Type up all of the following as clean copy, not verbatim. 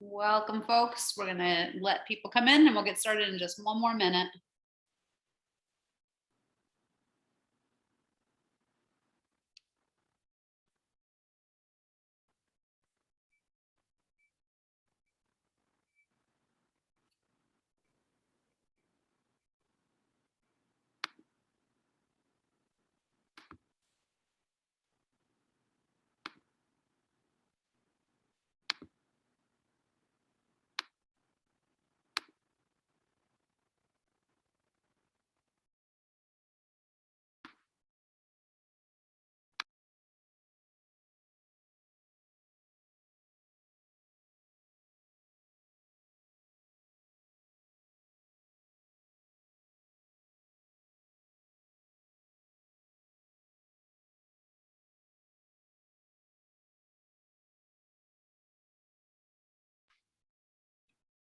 Welcome, folks. We're going to let people come in and we'll get started in just one more minute.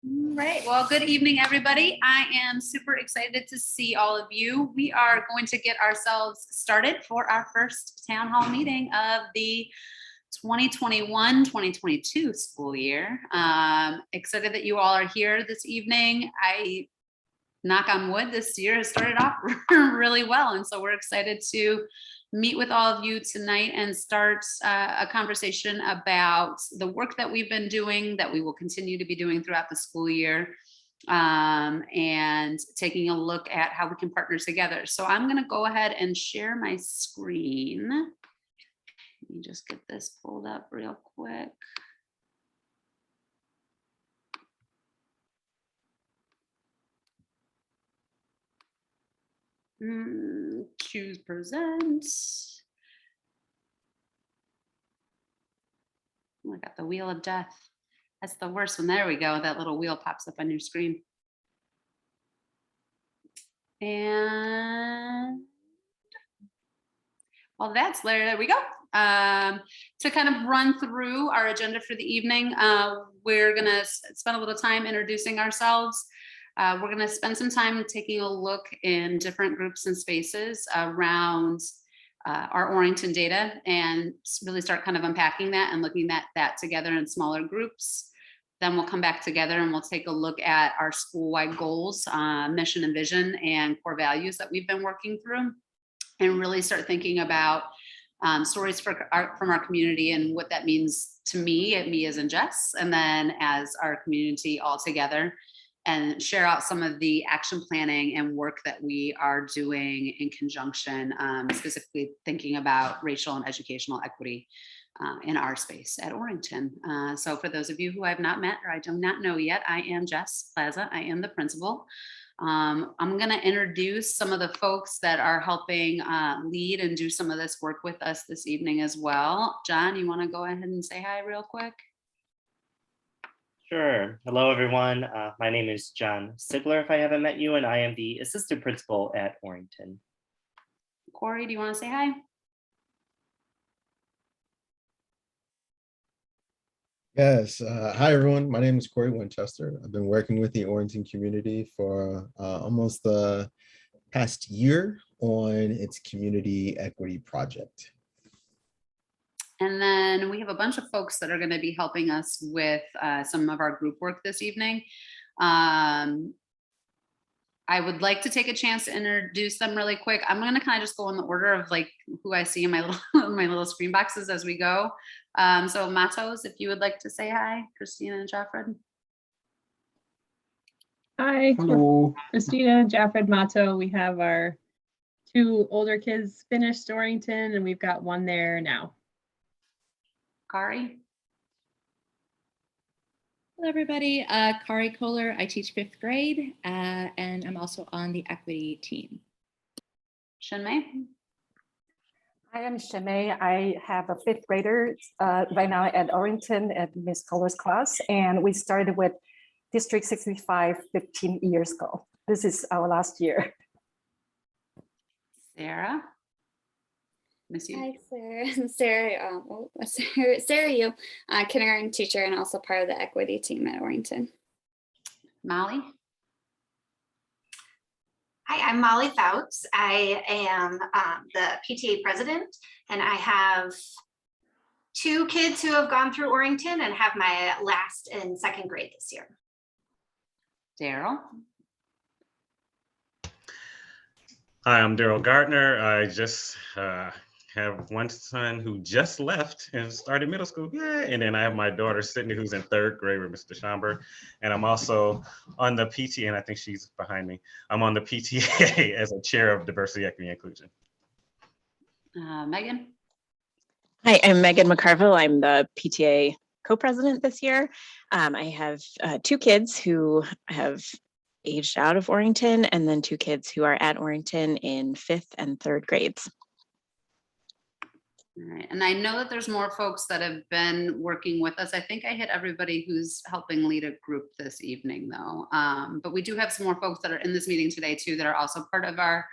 All right, well, good evening, everybody. I am super excited to see all of you. We are going to get ourselves started for our first town hall meeting of the 2021-2022 school year. Excited that you all are here this evening. I knock on wood, this year has started off really well. And so we're excited to meet with all of you tonight and start a conversation about the work that we've been doing, that we will continue to be doing throughout the school year, and taking a look at how we can partner together. So I'm going to go ahead and share my screen. Let me just get this pulled up real quick. Choose present. Oh, I got the wheel of death. That's the worst one. There we go. That little wheel pops up on your screen. And well, that's there we go. To kind of run through our agenda for the evening, we're going to spend a little time introducing ourselves. We're going to spend some time taking a look in different groups and spaces around our Orrington data and really start kind of unpacking that and looking at that together in smaller groups. Then we'll come back together and we'll take a look at our school-wide goals, mission and vision, and core values that we've been working through, and really start thinking about stories from our community and what that means to me as in Jess, and then as our community all together, and share out some of the action planning and work that we are doing in conjunction, specifically thinking about racial and educational equity in our space at Orrington. So for those of you who I've not met or I do not know yet, I am Jess Plaza. I am the principal. I'm going to introduce some of the folks that are helping lead and do some of this work with us this evening as well. John, you want to go ahead and say hi real quick? Sure. Hello, everyone. My name is John Sigler, if I haven't met you, and I am the assistant principal at Orrington. Corey, do you want to say hi? Yes. Hi, everyone. My name is Corey Winchester. I've been working with the Orrington community for almost the past year on its community equity project. And then we have a bunch of folks that are going to be helping us with some of our group work this evening. I would like to take a chance to introduce them really quick. I'm going to kind of just go in the order of like who I see in my little screen boxes as we go. So Matos, if you would like to say hi, Christina and Jaffred. Hi, Hello. Christina, Jaffred, Mato. We have our 2 older kids finished Orrington, and we've got 1 there now. Kari. Hello, everybody. Kari Kohler. I teach 5th grade, and I'm also on the equity team. Shinmei. I am Shinmei. I have a 5th grader right now at Orrington at Miss Kohler's class, and we started with District 65 15 years ago. This is our last year. Sarah. Miss you. Hi, Sarah. Sarah Yu, kindergarten teacher and also part of the equity team at Orrington. Molly. Hi, I'm Molly Fouts. I am the PTA president, and I have 2 kids who have gone through Orrington and have my last in 2nd grade this year. Daryl? Hi, I'm Daryl Gardner. I just have one son who just left and started middle school. Yay! And then I have my daughter Sydney, who's in 3rd grade with Mr. Schomburg. And I'm also on the PTA, and I think she's behind me. I'm on the PTA as a chair of diversity, equity, and inclusion. Megan? Hi, I'm Megan McCarville. I'm the PTA co-president this year. I have 2 kids who have aged out of Orrington, and then 2 kids who are at Orrington in 5th and 3rd grades. All right, and I know that there's more folks that have been working with us. I think I hit everybody who's helping lead a group this evening though. But we do have some more folks that are in this meeting today too, that are also part of our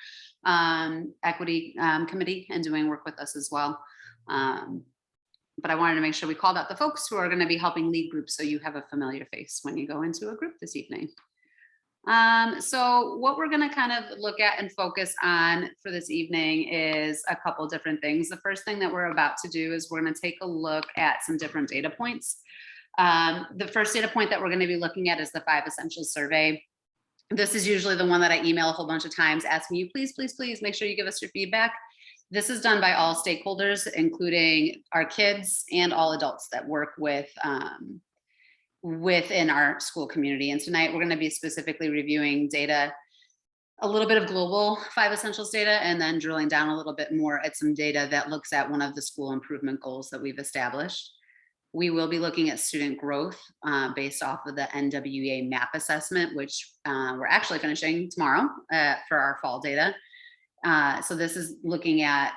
equity committee and doing work with us as well. But I wanted to make sure we called out the folks who are going to be helping lead groups so you have a familiar face when you go into a group this evening. So what we're going to kind of look at and focus on for this evening is a couple different things. The first thing that we're about to do is we're going to take a look at some different data points. The first data point that we're going to be looking at is the 5 Essentials survey. This is usually the one that I email a whole bunch of times asking you, please, please, please make sure you give us your feedback. This is done by all stakeholders, including our kids and all adults that work with within our school community. And tonight we're going to be specifically reviewing data, a little bit of global 5 Essentials data, and then drilling down a little bit more at some data that looks at one of the school improvement goals that we've established. We will be looking at student growth based off of the NWEA MAP assessment, which we're actually finishing tomorrow for our fall data. So this is looking at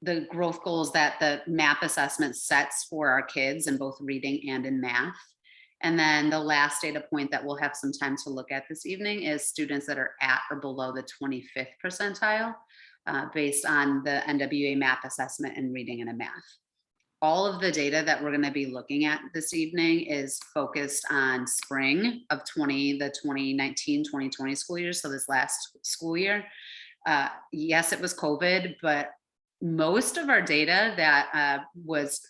the growth goals that the MAP assessment sets for our kids in both reading and in math. And then the last data point that we'll have some time to look at this evening is students that are at or below the 25th percentile based on the NWEA MAP assessment in reading and in math. All of the data that we're going to be looking at this evening is focused on spring of the 2019-2020 school year, so this last school year. Yes, it was COVID, but most of our data that was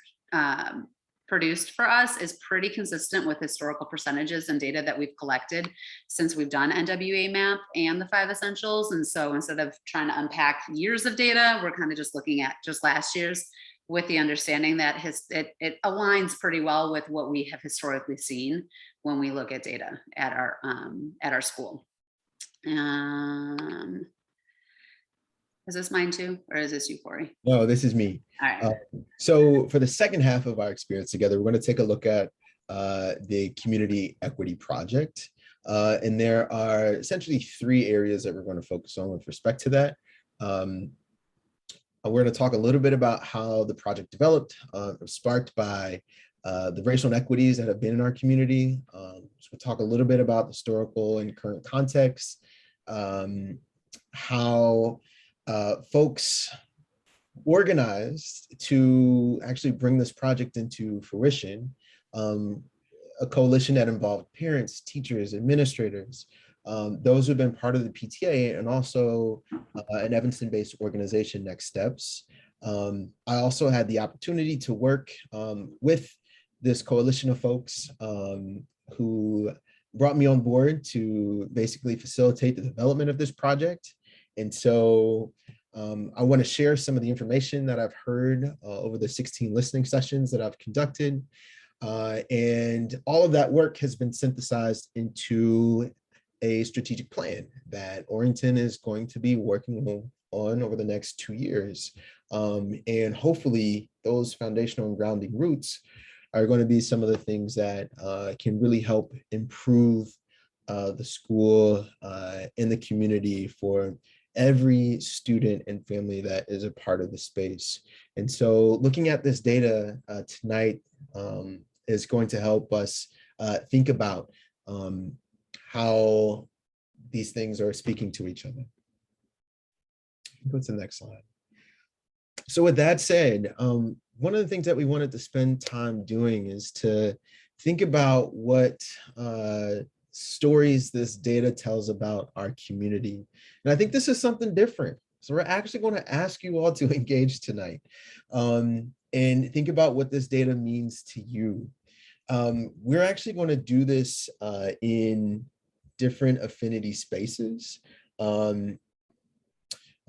produced for us is pretty consistent with historical percentages and data that we've collected since we've done NWEA MAP and the 5 Essentials. And so instead of trying to unpack years of data, we're kind of just looking at just last year's, with the understanding that it aligns pretty well with what we have historically seen when we look at data at our school. Is this mine too, or is this you, Corey? No, this is me. All right. So for the second half of our experience together, we're going to take a look at the Community Equity Project. And there are essentially 3 areas that we're going to focus on with respect to that. We're going to talk a little bit about how the project developed, sparked by the racial inequities that have been in our community. So we'll talk a little bit about the historical and current context, how folks organized to actually bring this project into fruition, a coalition that involved parents, teachers, administrators, those who've been part of the PTA, and also an Evanston-based organization, Next Steps. I also had the opportunity to work with this coalition of folks who brought me on board to basically facilitate the development of this project. And so I want to share some of the information that I've heard over the 16 listening sessions that I've conducted. And all of that work has been synthesized into a strategic plan that Orrington is going to be working on over the next 2 years. And hopefully those foundational and grounding roots are going to be some of the things that can really help improve the school and the community for every student and family that is a part of the space. And so looking at this data tonight is going to help us think about how these things are speaking to each other. Go to the next slide. So with that said, one of the things that we wanted to spend time doing is to think about what stories this data tells about our community. And I think this is something different So we're actually going to ask you all to engage tonight and think about what this data means to you. We're actually going to do this in different affinity spaces.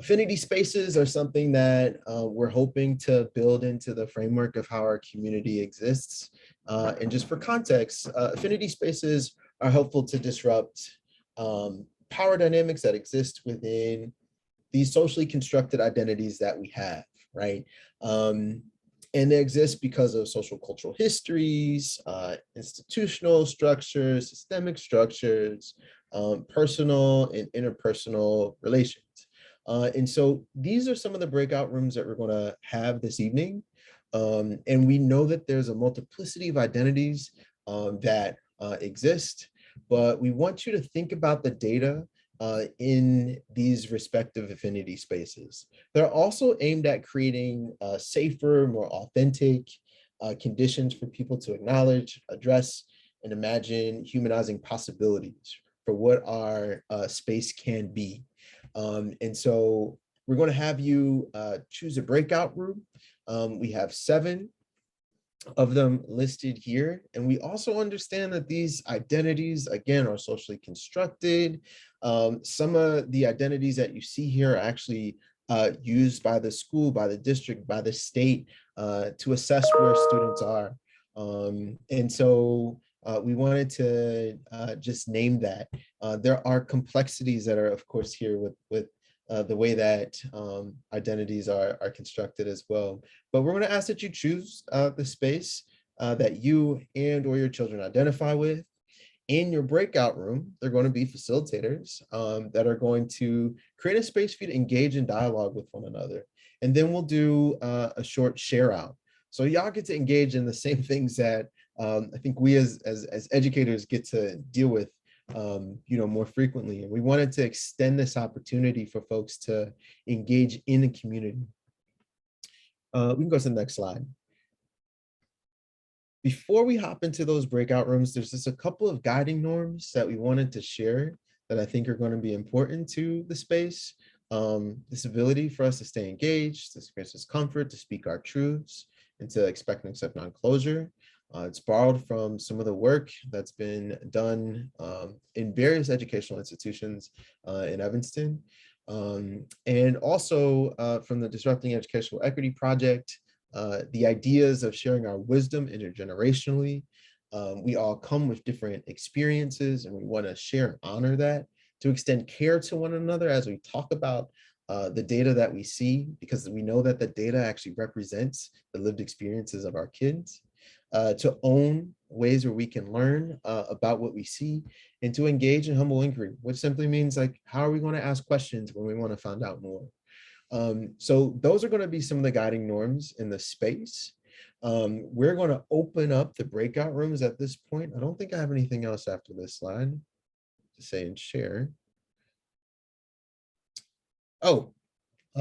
Affinity spaces are something that we're hoping to build into the framework of how our community exists. And just for context, affinity spaces are helpful to disrupt power dynamics that exist within these socially constructed identities that we have, right? And they exist because of social cultural histories, institutional structures, systemic structures, personal and interpersonal relations. And so these are some of the breakout rooms that we're going to have this evening. And we know that there's a multiplicity of identities that exist, but we want you to think about the data in these respective affinity spaces. They're also aimed at creating safer, more authentic conditions for people to acknowledge, address, and imagine humanizing possibilities for what our space can be. And so we're going to have you choose a breakout room. We have 7 of them listed here. And we also understand that these identities, again, are socially constructed. Some of the identities that you see here are actually used by the school, by the district, by the state to assess where students are. And so we wanted to just name that. There are complexities that are, of course, here with the way that identities are constructed as well. But we're going to ask that you choose the space that you and or your children identify with. In your breakout room, they're going to be facilitators that are going to create a space for you to engage in dialogue with one another. And then we'll do a short share out. So y'all get to engage in the same things that I think we as educators get to deal with more frequently. And we wanted to extend this opportunity for folks to engage in the community. We can go to the next slide. Before we hop into those breakout rooms, there's just a couple of guiding norms that we wanted to share that I think are going to be important to the space. This ability for us to stay engaged, to experience discomfort, to speak our truths, and to expect and accept non-closure. It's borrowed from some of the work that's been done in various educational institutions in Evanston. And also from the Disrupting Educational Equity Project, the ideas of sharing our wisdom intergenerationally. We all come with different experiences and we want to share and honor that, to extend care to one another as we talk about the data that we see, because we know that the data actually represents the lived experiences of our kids. To own ways where we can learn about what we see, and to engage in humble inquiry, which simply means like, how are we going to ask questions when we want to find out more? So those are going to be some of the guiding norms in the space. We're going to open up the breakout rooms at this point. I don't think I have anything else after this slide to say and share. Oh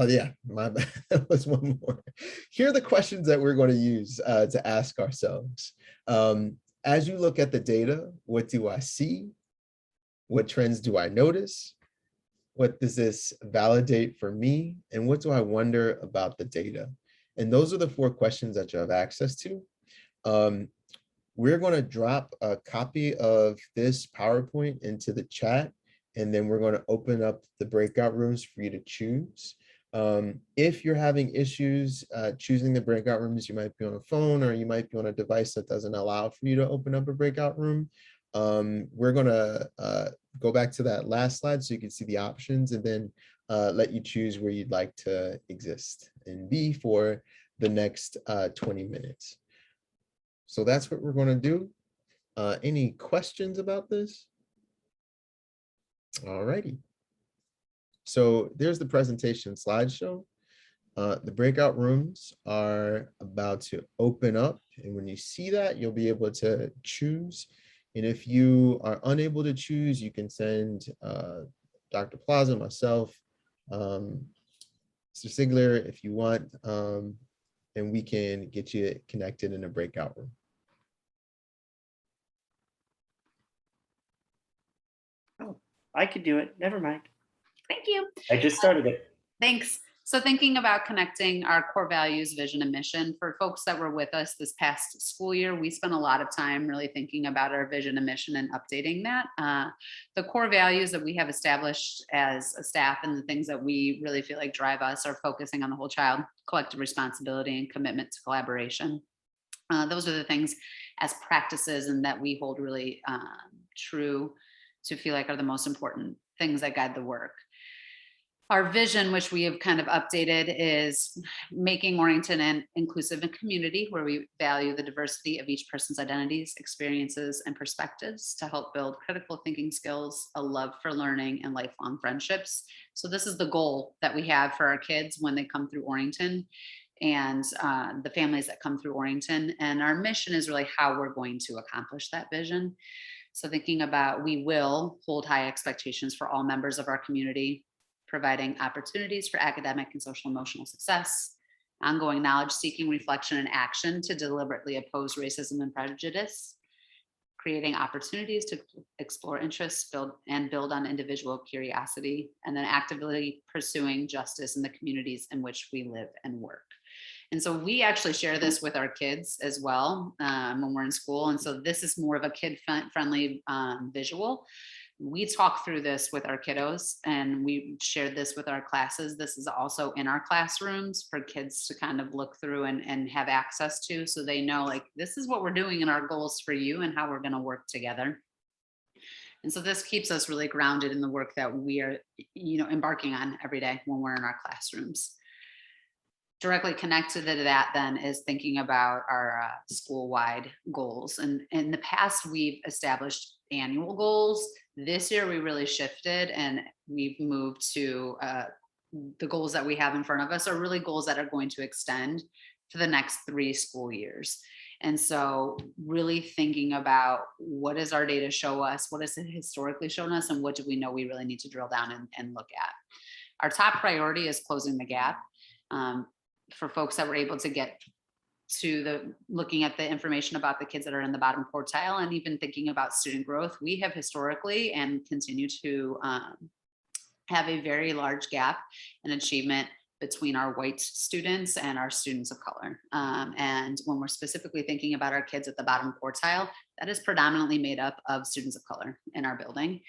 yeah, my bad. That was one more. Here are the questions that we're going to use to ask ourselves. As you look at the data, what do I see? What trends do I notice? What does this validate for me? And what do I wonder about the data? And those are the 4 questions that you have access to. We're going to drop a copy of this PowerPoint into the chat, and then we're going to open up the breakout rooms for you to choose. If you're having issues choosing the breakout rooms, you might be on a phone or you might be on a device that doesn't allow for you to open up a breakout room. We're going to go back to that last slide so you can see the options, and then let you choose where you'd like to exist and be for the next 20 minutes. So that's what we're going to do. Any questions about this? All righty. So there's the presentation slideshow. The breakout rooms are about to open up. And when you see that, you'll be able to choose. And if you are unable to choose, you can send Dr. Plaza, myself, Mr. Sigler, if you want, and we can get you connected in a breakout room. Oh, I could do it. Never mind. Thank you. I just started it. Thanks. So thinking about connecting our core values, vision, and mission for folks that were with us this past school year, we spent a lot of time really thinking about our vision and mission and updating that. The core values that we have established as a staff and the things that we really feel like drive us are focusing on the whole child, collective responsibility, and commitment to collaboration. Those are the things as practices and that we hold really true to feel like are the most important things that guide the work. Our vision, which we have kind of updated, is making Orrington an inclusive community where we value the diversity of each person's identities, experiences, and perspectives to help build critical thinking skills, a love for learning, and lifelong friendships. So this is the goal that we have for our kids when they come through Orrington and the families that come through Orrington. And our mission is really how we're going to accomplish that vision. So thinking about, we will hold high expectations for all members of our community, providing opportunities for academic and social emotional success, ongoing knowledge seeking, reflection, and action to deliberately oppose racism and prejudice, creating opportunities to explore interests, build on individual curiosity, and then actively pursuing justice in the communities in which we live and work. And so we actually share this with our kids as well when we're in school. And so this is more of a kid-friendly visual. We talk through this with our kiddos and we shared this with our classes. This is also in our classrooms for kids to kind of look through and have access to, so they know, like, this is what we're doing in our goals for you and how we're going to work together. And so this keeps us really grounded in the work that we are, embarking on every day when we're in our classrooms. Directly connected to that then is thinking about our school-wide goals. And in the past, we've established annual goals. This year, we really shifted and we've moved to the goals that we have in front of us are really goals that are going to extend for the next 3 school years. And so really thinking about, what does our data show us? What has it historically shown us? And what do we know we really need to drill down and look at? Our top priority is closing the gap. For folks that were able to get to looking at the information about the kids that are in the bottom quartile and even thinking about student growth, we have historically and continue to have a very large gap in achievement between our white students and our students of color. And when we're specifically thinking about our kids at the bottom quartile, that is predominantly made up of students of color in our building.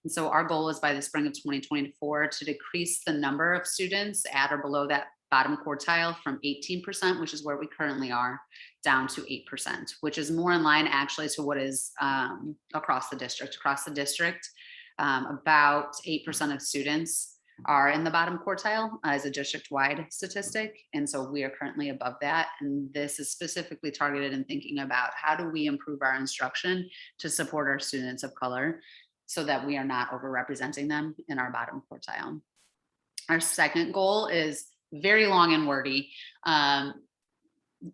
And so our goal is by the spring of 2024 to decrease the number of students at or below that bottom quartile from 18%, which is where we currently are, down to 8%, which is more in line actually to what is across the district. Across the district, about 8% of students are in the bottom quartile as a district-wide statistic. And so we are currently above that. And this is specifically targeted in thinking about, how do we improve our instruction to support our students of color so that we are not overrepresenting them in our bottom quartile. Our second goal is very long and wordy. I'm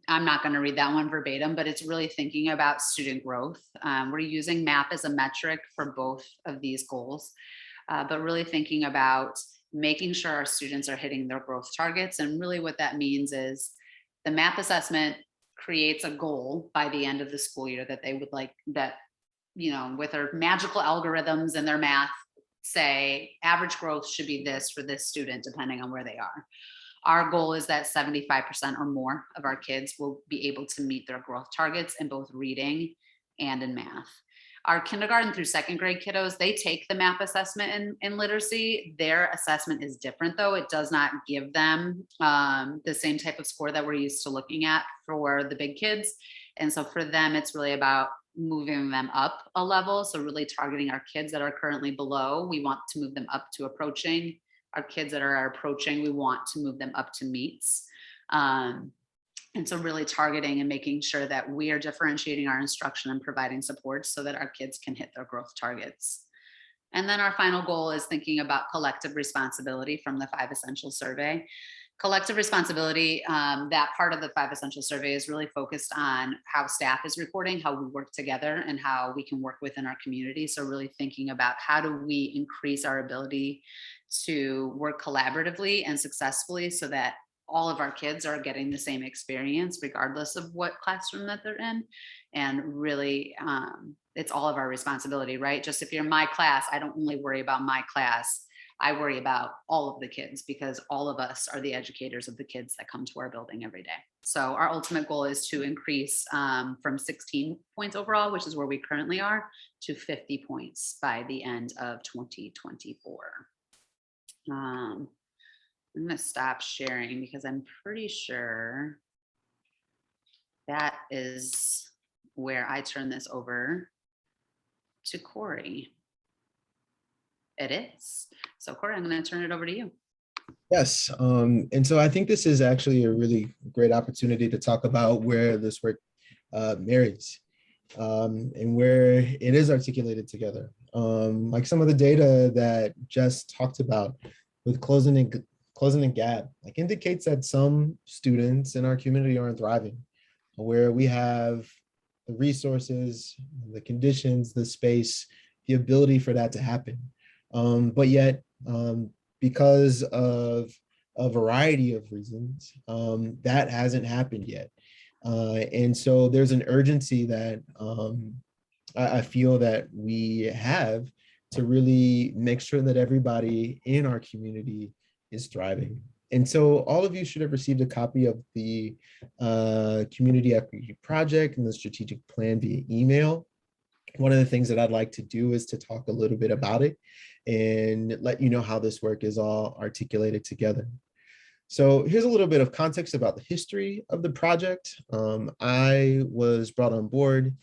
not going to read that one verbatim, but it's really thinking about student growth. We're using MAP as a metric for both of these goals, but really thinking about making sure our students are hitting their growth targets. And really what that means is the MAP assessment creates a goal by the end of the school year that they would like, that, with their magical algorithms and their math, say average growth should be this for this student, depending on where they are. Our goal is that 75% or more of our kids will be able to meet their growth targets in both reading and in math. Our kindergarten through second grade kiddos, they take the MAP assessment in literacy. Their assessment is different though. It does not give them the same type of score that we're used to looking at for the big kids. And so for them, it's really about moving them up a level. So really targeting our kids that are currently below. We want to move them up to approaching. Our kids that are approaching, we want to move them up to meets. And so really targeting and making sure that we are differentiating our instruction and providing support so that our kids can hit their growth targets. And then our final goal is thinking about collective responsibility from the 5 Essential Survey. Collective responsibility, that part of the 5 Essential Survey is really focused on how staff is reporting, how we work together, and how we can work within our community. So really thinking about, how do we increase our ability to work collaboratively and successfully so that all of our kids are getting the same experience regardless of what classroom that they're in. And really, it's all of our responsibility, right? Just if you're in my class, I don't only worry about my class. I worry about all of the kids because all of us are the educators of the kids that come to our building every day. So our ultimate goal is to increase from 16 points overall, which is where we currently are, to 50 points by the end of 2024. I'm going to stop sharing because I'm pretty sure that is where I turn this over to Corey. It is. So Corey, I'm going to turn it over to you. Yes, and so I think this is actually a really great opportunity to talk about where this work marries and where it is articulated together. Like some of the data that Jess talked about with closing the gap, like indicates that some students in our community aren't thriving, where we have the resources, the conditions, the space, the ability for that to happen. But yet, because of a variety of reasons, that hasn't happened yet. And so there's an urgency that I feel that we have to really make sure that everybody in our community is thriving. And so all of you should have received a copy of the Community Equity Project and the strategic plan via email. One of the things that I'd like to do is to talk a little bit about it and let you know how this work is all articulated together. So here's a little bit of context about the history of the project. I was brought on board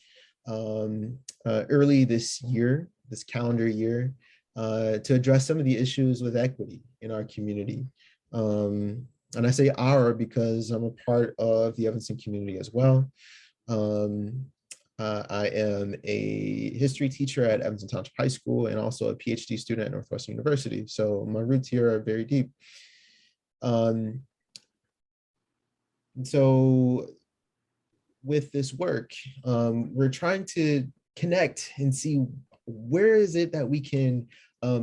early this year, this calendar year, to address some of the issues with equity in our community. And I say our because I'm a part of the Evanston community as well. I am a history teacher at Evanston Township High School and also a PhD student at Northwestern University. So my roots here are very deep. So with this work, we're trying to connect and see where is it that we can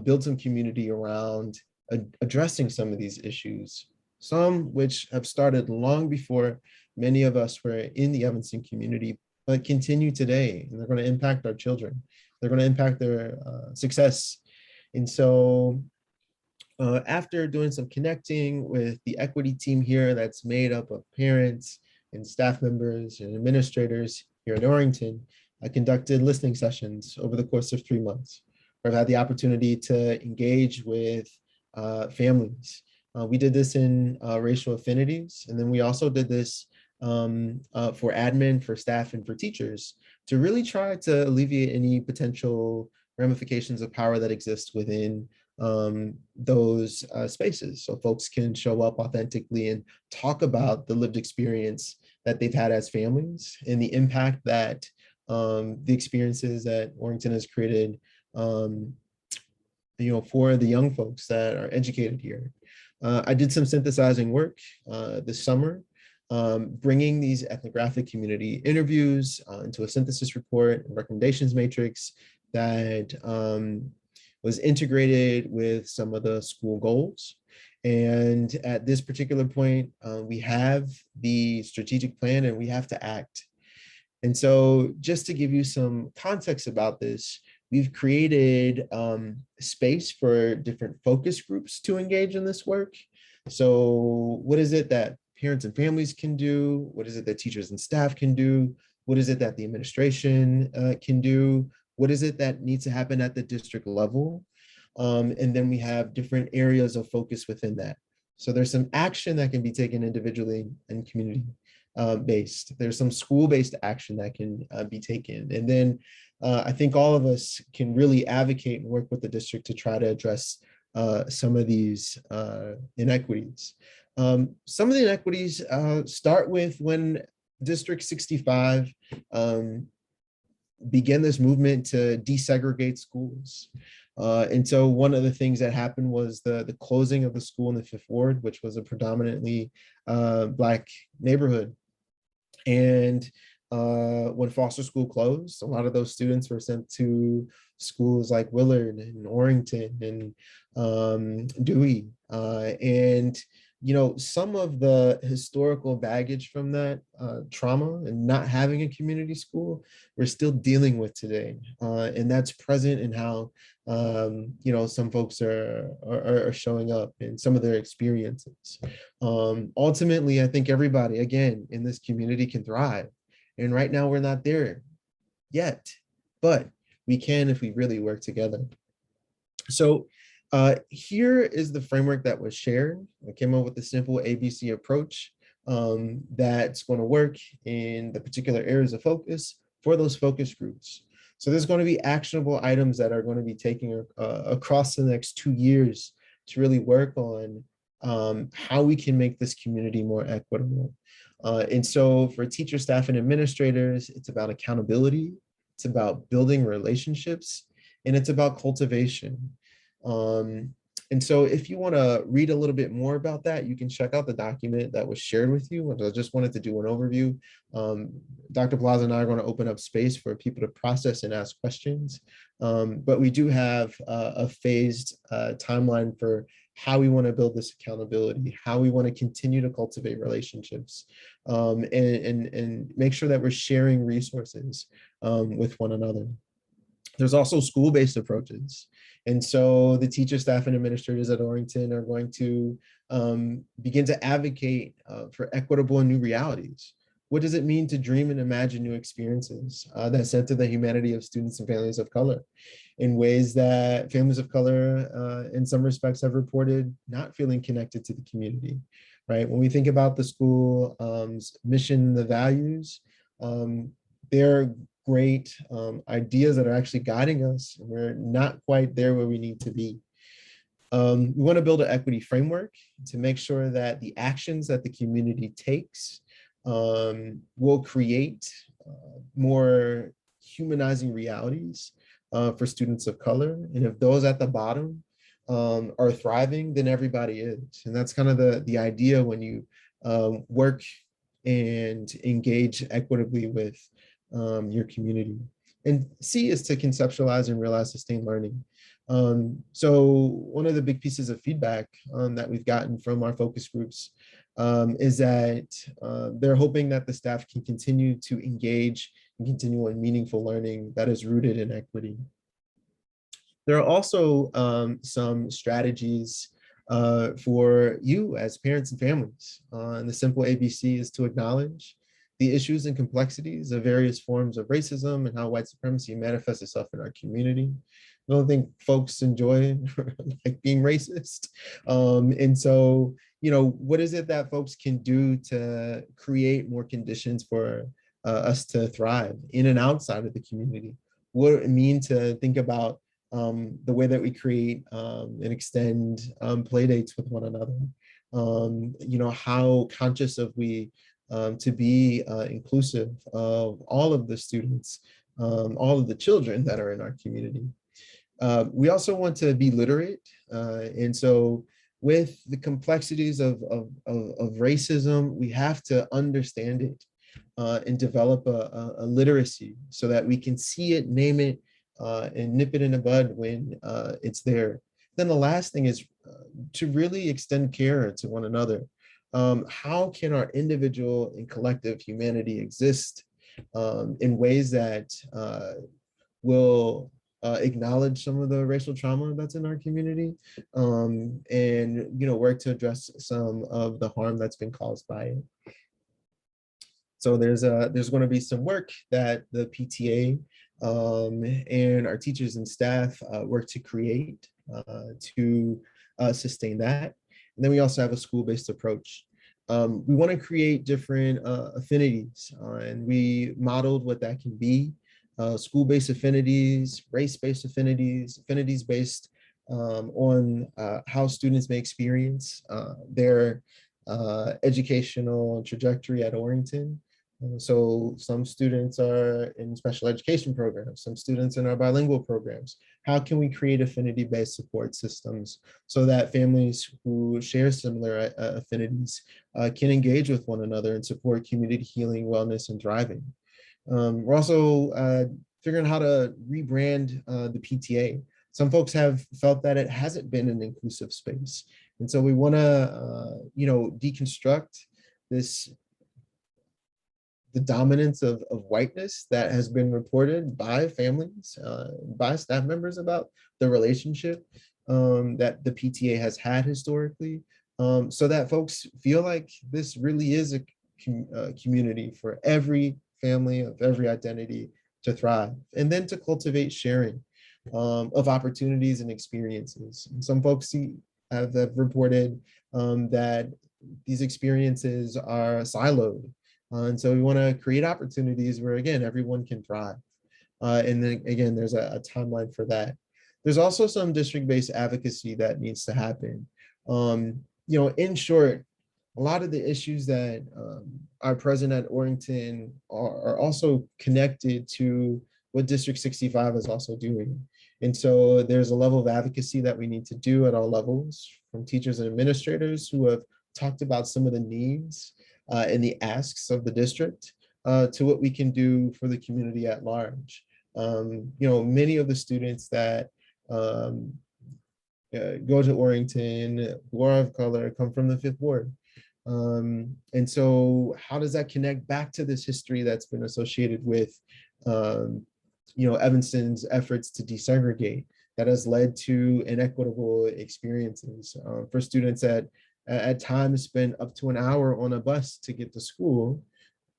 build some community around addressing some of these issues, some which have started long before many of us were in the Evanston community, but continue today, and they're going to impact our children. They're going to impact their success. And so after doing some connecting with the equity team here that's made up of parents and staff members and administrators here in Orrington, I conducted listening sessions over the course of 3 months, where I've had the opportunity to engage with families. We did this in racial affinities, and then we also did this for admin, for staff, and for teachers to really try to alleviate any potential ramifications of power that exist within those spaces. So folks can show up authentically and talk about the lived experience that they've had as families and the impact that the experiences that Orrington has created for the young folks that are educated here. I did some synthesizing work this summer, bringing these ethnographic community interviews into a synthesis report and recommendations matrix that was integrated with some of the school goals. And at this particular point, we have the strategic plan and we have to act. And so just to give you some context about this, we've created space for different focus groups to engage in this work. So what is it that parents and families can do? What is it that teachers and staff can do? What is it that the administration can do? What is it that needs to happen at the district level? And then we have different areas of focus within that. So there's some action that can be taken individually and community based. There's some school-based action that can be taken. And then I think all of us can really advocate and work with the district to try to address some of these inequities. Some of the inequities start with when District 65 began this movement to desegregate schools. And so one of the things that happened was the closing of the school in the Fifth Ward, which was a predominantly Black neighborhood. And when Foster School closed, a lot of those students were sent to schools like Willard and Orrington and Dewey. And some of the historical baggage from that trauma and not having a community school, we're still dealing with today. And that's present in how, some folks are showing up in some of their experiences. Ultimately, I think everybody, again, in this community can thrive. And right now we're not there yet, but we can if we really work together. So here is the framework that was shared. I came up with a simple ABC approach that's going to work in the particular areas of focus for those focus groups. So there's going to be actionable items that are going to be taken across the next 2 years to really work on how we can make this community more equitable. And so for teacher, staff, and administrators, it's about accountability, it's about building relationships, and it's about cultivation. And so if you want to read a little bit more about that, you can check out the document that was shared with you. I just wanted to do an overview. Dr. Plaza and I are going to open up space for people to process and ask questions. But we do have a phased timeline for how we want to build this accountability, how we want to continue to cultivate relationships, and make sure that we're sharing resources with one another. There's also school-based approaches. And so the teachers, staff, and administrators at Orrington are going to begin to advocate for equitable and new realities. What does it mean to dream and imagine new experiences that center the humanity of students and families of color in ways that families of color in some respects have reported not feeling connected to the community, right? When we think about the school's mission, the values, they're great ideas that are actually guiding us. We're not quite there where we need to be. We want to build an equity framework to make sure that the actions that the community takes will create more humanizing realities for students of color. And if those at the bottom are thriving, then everybody is. And that's kind of the idea when you work and engage equitably with your community. And C is to conceptualize and realize sustained learning. So one of the big pieces of feedback that we've gotten from our focus groups is that they're hoping that the staff can continue to engage in continual and meaningful learning that is rooted in equity. There are also some strategies for you as parents and families. And the simple ABC is to acknowledge the issues and complexities of various forms of racism and how white supremacy manifests itself in our community. I don't think folks enjoy like being racist. And so, what is it that folks can do to create more conditions for us to thrive in and outside of the community? What does it mean to think about the way that we create and extend play dates with one another? How conscious of we to be inclusive of all of the students, all of the children that are in our community. We also want to be literate. And so with the complexities of racism, we have to understand it and develop a literacy so that we can see it, name it, and nip it in the bud when it's there. Then the last thing is to really extend care to one another. How can our individual and collective humanity exist in ways that will acknowledge some of the racial trauma that's in our community and work to address some of the harm that's been caused by it. So there's going to be some work that the PTA and our teachers and staff work to create to sustain that. And then we also have a school-based approach. We want to create different affinities, and we modeled what that can be. School-based affinities, race-based affinities, affinities based on how students may experience their educational trajectory at Orrington. So some students are in special education programs, some students in our bilingual programs. How can we create affinity-based support systems so that families who share similar affinities can engage with one another and support community healing, wellness, and thriving? We're also figuring out how to rebrand the PTA. Some folks have felt that it hasn't been an inclusive space. And so we want to, deconstruct the dominance of whiteness that has been reported by families, by staff members about the relationship that the PTA has had historically, so that folks feel like this really is a community for every family of every identity to thrive, and then to cultivate sharing of opportunities and experiences. And some folks have reported that these experiences are siloed. And so we want to create opportunities where, again, everyone can thrive. And then again, there's a timeline for that. There's also some district-based advocacy that needs to happen. In short, a lot of the issues that are present at Orrington are also connected to what District 65 is also doing. And so there's a level of advocacy that we need to do at all levels, from teachers and administrators who have talked about some of the needs and the asks of the district to what we can do for the community at large. Many of the students that go to Orrington who are of color come from the 5th Ward. And so how does that connect back to this history that's been associated with Evanston's efforts to desegregate that has led to inequitable experiences for students that at times spend up to an hour on a bus to get to school,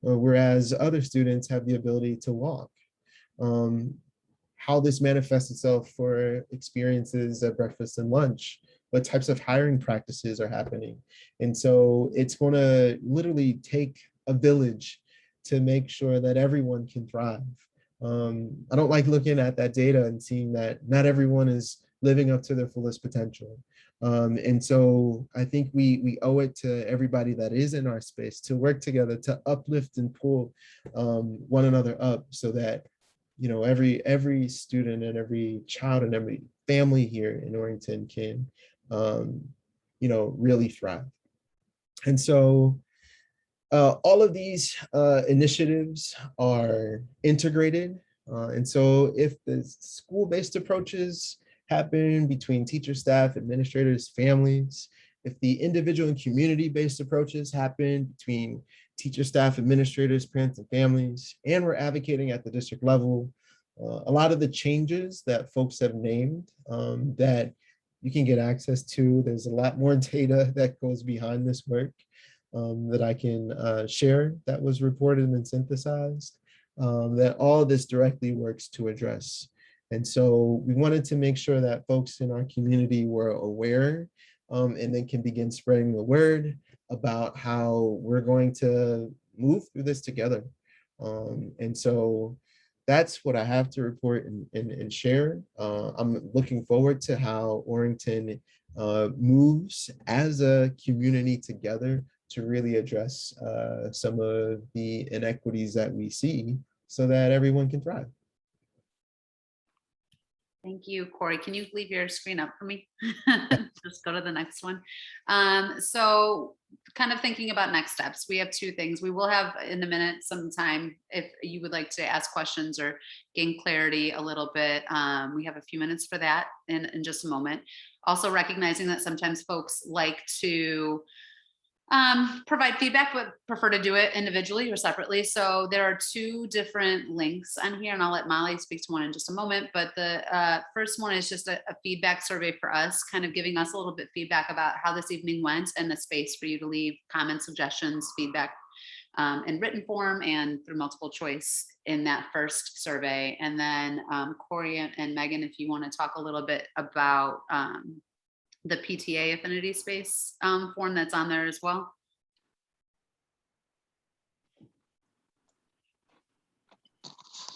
whereas other students have the ability to walk. How this manifests itself for experiences at breakfast and lunch, what types of hiring practices are happening. And so it's going to literally take a village to make sure that everyone can thrive. I don't like looking at that data and seeing that not everyone is living up to their fullest potential. And so I think we owe it to everybody that is in our space to work together to uplift and pull one another up, so that every student and every child and every family here in Orrington can really thrive. And so all of these initiatives are integrated. And so if the school-based approaches happen between teachers, staff, administrators, families, if the individual and community-based approaches happen between teachers, staff, administrators, parents, and families, and we're advocating at the district level, a lot of the changes that folks have named that you can get access to, there's a lot more data that goes behind this work that I can share that was reported and synthesized, that all of this directly works to address. And so we wanted to make sure that folks in our community were aware and then can begin spreading the word about how we're going to move through this together. And so that's what I have to report and share. I'm looking forward to how Orrington moves as a community together to really address some of the inequities that we see so that everyone can thrive. Thank you, Corey. Can you leave your screen up for me? Just go to the next one. So kind of thinking about next steps, we have two things. We will have in a minute some time if you would like to ask questions or gain clarity a little bit. We have a few minutes for that in just a moment. Also recognizing that sometimes folks like to provide feedback, but prefer to do it individually or separately. So there are two different links on here, and I'll let Molly speak to one in just a moment. But the first one is just a feedback survey for us, kind of giving us a little bit feedback about how this evening went and the space for you to leave comments, suggestions, feedback in written form and through multiple choice in that first survey. And then Corey and Megan, if you want to talk a little bit about the PTA affinity space form that's on there as well.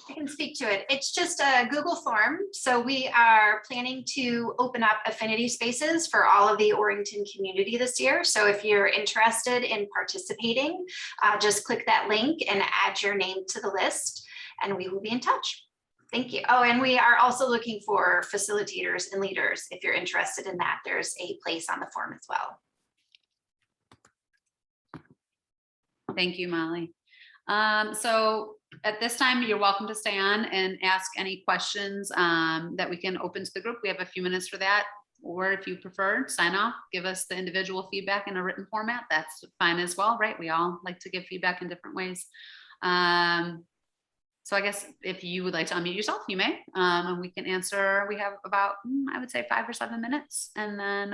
I can speak to it. It's just a Google form. So we are planning to open up affinity spaces for all of the Orrington community this year. So if you're interested in participating, just click that link and add your name to the list and we will be in touch. Thank you. Oh, and we are also looking for facilitators and leaders. If you're interested in that, there's a place on the form as well. Thank you, Molly. So at this time, you're welcome to stay on and ask any questions that we can open to the group. We have a few minutes for that. or if you prefer, sign off, give us the individual feedback in a written format. That's fine as well, right? We all like to give feedback in different ways. So I guess if you would like to unmute yourself, you may, and we can answer. We have about, I would say 5 or 7 minutes, and then